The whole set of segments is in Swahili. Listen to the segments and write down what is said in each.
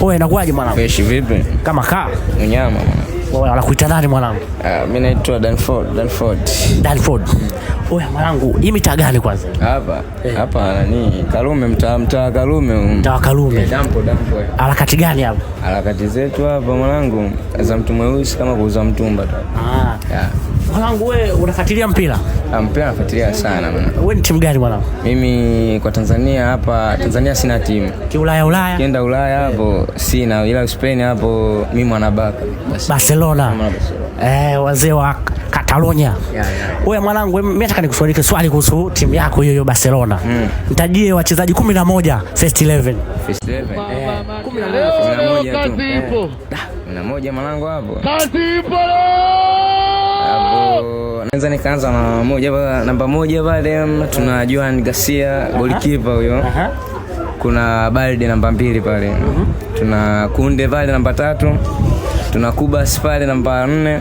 Wewe inakuaje mwanangu? Fresh vipi? Kama kaa. Unyama. Wewe anakuita nani mwanangu? Mimi naitwa Danford. Wewe mwanangu, hii mitaa gani kwanza? Hapa nani? Karume, mtaa Karume. Mtaa Karume. Dampo. Harakati gani hapa? Harakati zetu hapa mwanangu, za mtu mweusi kama kuuza mtumba tu. Mwanangu wewe unafuatilia mpira? Mpira nafuatilia sana mwana. Wewe ni timu gani mwanangu? Mimi kwa Tanzania hapa, Tanzania sina timu. Ulaya? Kienda Ulaya hapo sina, ila Spain hapo mimi mwanabaka. Barcelona. Wazee wa Catalonia. Wewe mwanangu, mimi nataka nikushirikishe swali kuhusu timu yako hiyo Barcelona. Nitajie wachezaji 11 first 11. First 11. 11 tu. 11 mwanangu hapo. Kazi ipo. Naweza nikaanza na namba moja pale tuna Joan Garcia, goalkeeper huyo. Kuna Balde namba 2 pale. Tuna Kunde pale namba 3. Tuna Kubas pale namba 4.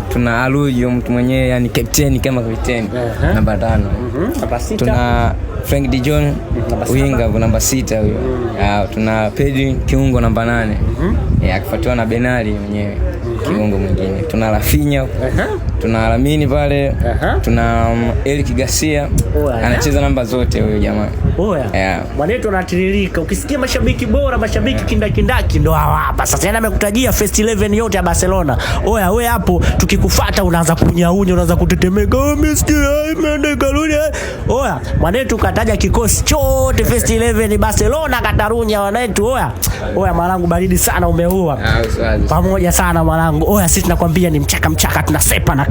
Tuna Alujo mtu mwenyewe yani captain kama captain namba 5. Namba 6. Tuna Frank de Jong winga namba 6 huyo. Tuna Pedri kiungo namba 8. Akifuatiwa na Benali mwenyewe kiungo mwingine. Tuna Rafinha. Tuna Lamini pale. Tuna Eric Garcia. Anacheza namba zote huyo jamaa. Mwanetu anatiririka. Ukisikia mashabiki bora, mashabiki kindakindaki ndo hapa. Sasa yeye amekutajia first 11 yote ya Barcelona. Wewe hapo tukikufuata unaanza kunyaunya, unaanza kutetemeka. Msikia imeenda karudi. Mwanetu kataja kikosi chote first 11 Barcelona Katarunya wanetu. Mwanangu baridi sana umeua. Pamoja sana mwanangu. Sisi tunakwambia ni mchaka tunasepa na